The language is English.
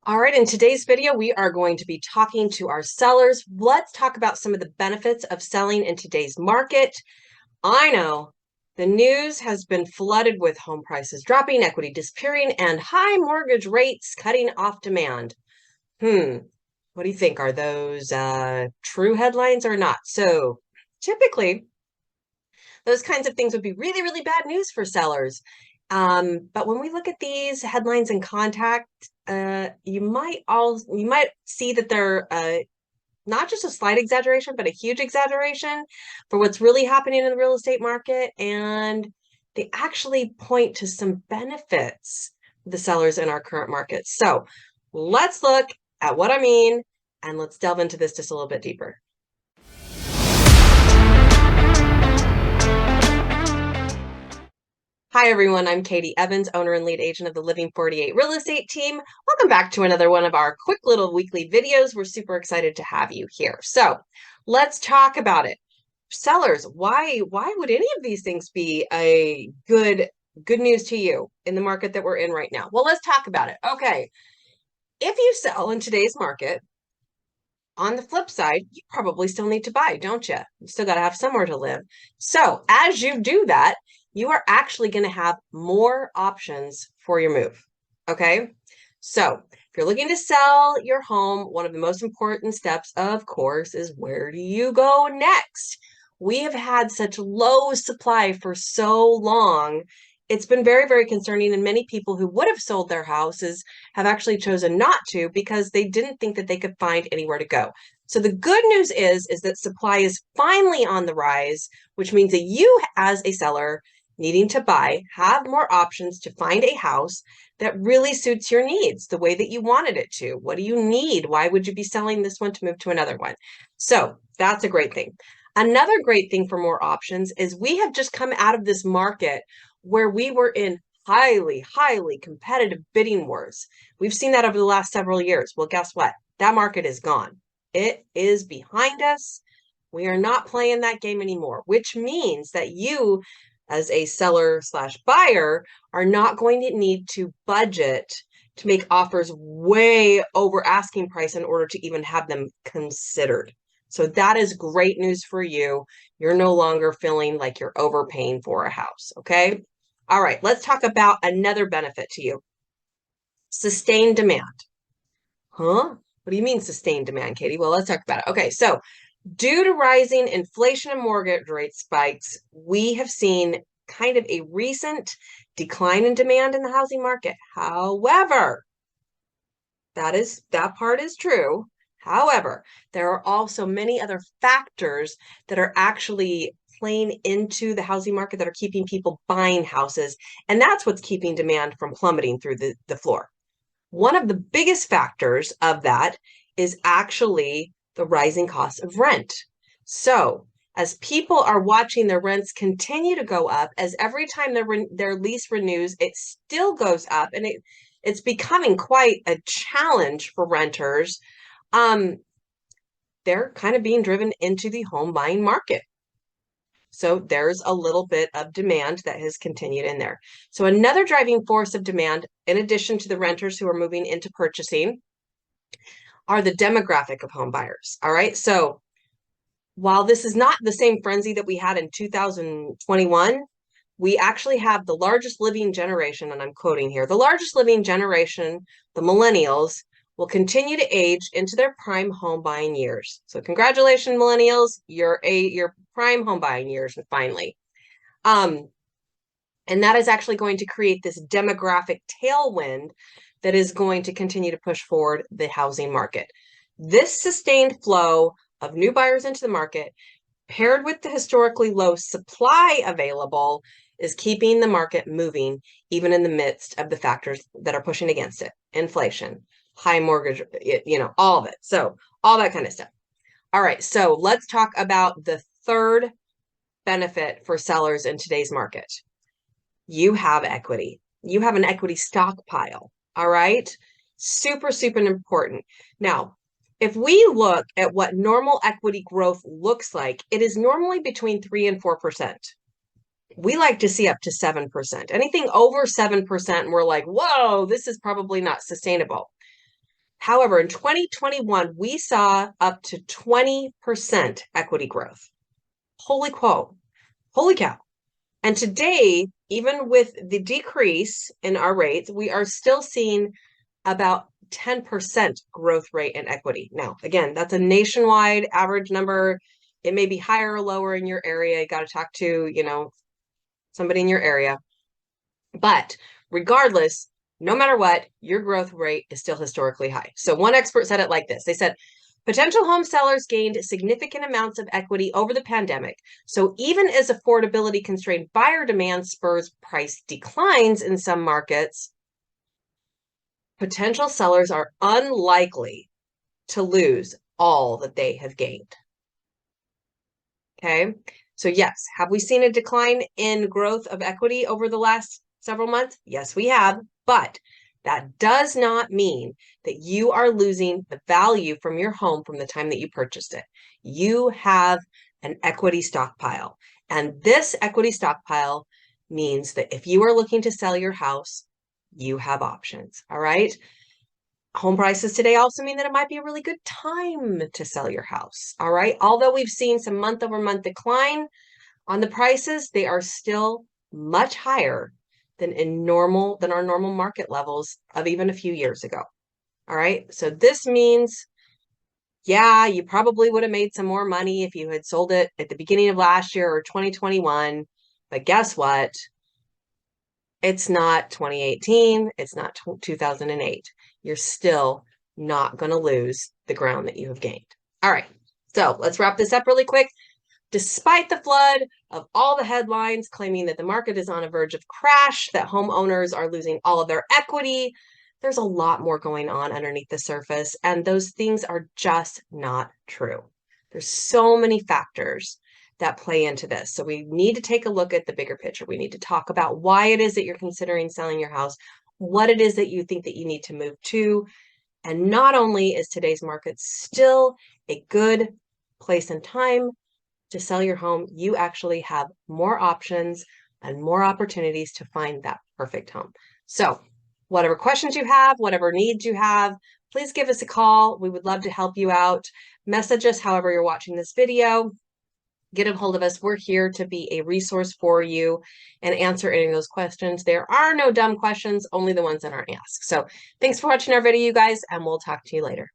All right, in today's video, we are going to be talking to our sellers. Let's talk about some of the benefits of selling in today's market. I know the news has been flooded with home prices dropping, equity disappearing, and high mortgage rates cutting off demand. What do you think? Are those true headlines or not? So typically, those kinds of things would be really, really bad news for sellers. But when we look at these headlines in contact, you might see that they're not just a slight exaggeration, but a huge exaggeration for what's really happening in the real estate market. And they actually point to some benefits of the sellers in our current market. So let's look at what I mean, and let's delve into this just a little bit deeper. Hi, everyone. I'm Katie Evans, owner and lead agent of the Living 48 real estate team. Welcome back to another one of our quick little weekly videos. We're super excited to have you here. So let's talk about it. Sellers, why would any of these things be a good news to you in the market that we're in right now? Well, let's talk about it. Okay. If you sell in today's market, on the flip side, you probably still need to buy, don't you? You still got to have somewhere to live. So as you do that, you are actually going to have more options for your move. Okay. So if you're looking to sell your home, one of the most important steps, of course, is where do you go next? We have had such low supply for so long. It's been very, very concerning. And many people who would have sold their houses have actually chosen not to because they didn't think that they could find anywhere to go. So the good news is that supply is finally on the rise, which means that you as a seller needing to buy have more options to find a house that really suits your needs the way that you wanted it to. What do you need? Why would you be selling this one to move to another one? So that's a great thing. Another great thing for more options is we have just come out of this market where we were in highly, highly competitive bidding wars. We've seen that over the last several years. Well, guess what? That market is gone. It is behind us. We are not playing that game anymore, which means that you, as a seller slash buyer, are not going to need to budget to make offers way over asking price in order to even have them considered. So that is great news for you. You're no longer feeling like you're overpaying for a house, okay? All right, let's talk about another benefit to you. Sustained demand. Huh? What do you mean sustained demand, Katie? Well, let's talk about it. Okay, so due to rising inflation and mortgage rate spikes, we have seen kind of a recent decline in demand in the housing market. However, that part is true. However, there are also many other factors that are actually playing into the housing market that are keeping people buying houses. And that's what's keeping demand from plummeting through the floor. One of the biggest factors of that is actually the rising cost of rent. So as people are watching their rents continue to go up, as every time their lease renews, it still goes up, and it's becoming quite a challenge for renters. They're kind of being driven into the home buying market. So there's a little bit of demand that has continued in there. So another driving force of demand, in addition to the renters who are moving into purchasing, are the demographic of home buyers. All right. So while this is not the same frenzy that we had in 2021, we actually have the largest living generation, and I'm quoting here, the largest living generation, the millennials, will continue to age into their prime home buying years. So congratulations, millennials, your prime home buying years finally. And that is actually going to create this demographic tailwind that is going to continue to push forward the housing market. This sustained flow of new buyers into the market, paired with the historically low supply available, is keeping the market moving, even in the midst of the factors that are pushing against it. Inflation, high mortgage, all of it. So all that kind of stuff. All right, so let's talk about the third benefit for sellers in today's market. You have equity. You have an equity stockpile. All right, super, super important. Now, if we look at what normal equity growth looks like, it is normally between 3 and 4%. We like to see up to 7%. Anything over 7%, we're like, whoa, this is probably not sustainable. However, in 2021, we saw up to 20% equity growth. Holy quote. Holy cow. And today, even with the decrease in our rates, we are still seeing about 10% growth rate in equity. Now, again, that's a nationwide average number. It may be higher or lower in your area. You got to talk to, somebody in your area. But regardless, no matter what, your growth rate is still historically high. So one expert said it like this. They said, potential home sellers gained significant amounts of equity over the pandemic. So even as affordability constrained buyer demand spurs price declines in some markets, potential sellers are unlikely to lose all that they have gained. Okay. So yes, have we seen a decline in growth of equity over the last several months? Yes, we have. But that does not mean that you are losing the value from your home from the time that you purchased it. You have an equity stockpile. And this equity stockpile means that if you are looking to sell your house, you have options. All right. Home prices today also mean that it might be a really good time to sell your house. All right. Although we've seen some month over month decline on the prices, they are still much higher than our normal market levels of even a few years ago. All right. So this means, yeah, you probably would have made some more money if you had sold it at the beginning of last year or 2021. But guess what? It's not 2018. It's not 2008. You're still not going to lose the ground that you have gained. All right. So let's wrap this up really quick. Despite the flood of all the headlines claiming that the market is on a verge of crash, that homeowners are losing all of their equity, there's a lot more going on underneath the surface, and those things are just not true. There's so many factors that play into this. So we need to take a look at the bigger picture. We need to talk about why it is that you're considering selling your house, what it is that you think that you need to move to. And not only is today's market still a good place and time to sell your home, you actually have more options and more opportunities to find that perfect home. So whatever questions you have, whatever needs you have, please give us a call. We would love to help you out. Message us however you're watching this video. Get a hold of us. We're here to be a resource for you and answer any of those questions. There are no dumb questions, only the ones that aren't asked. So thanks for watching our video, you guys, and we'll talk to you later.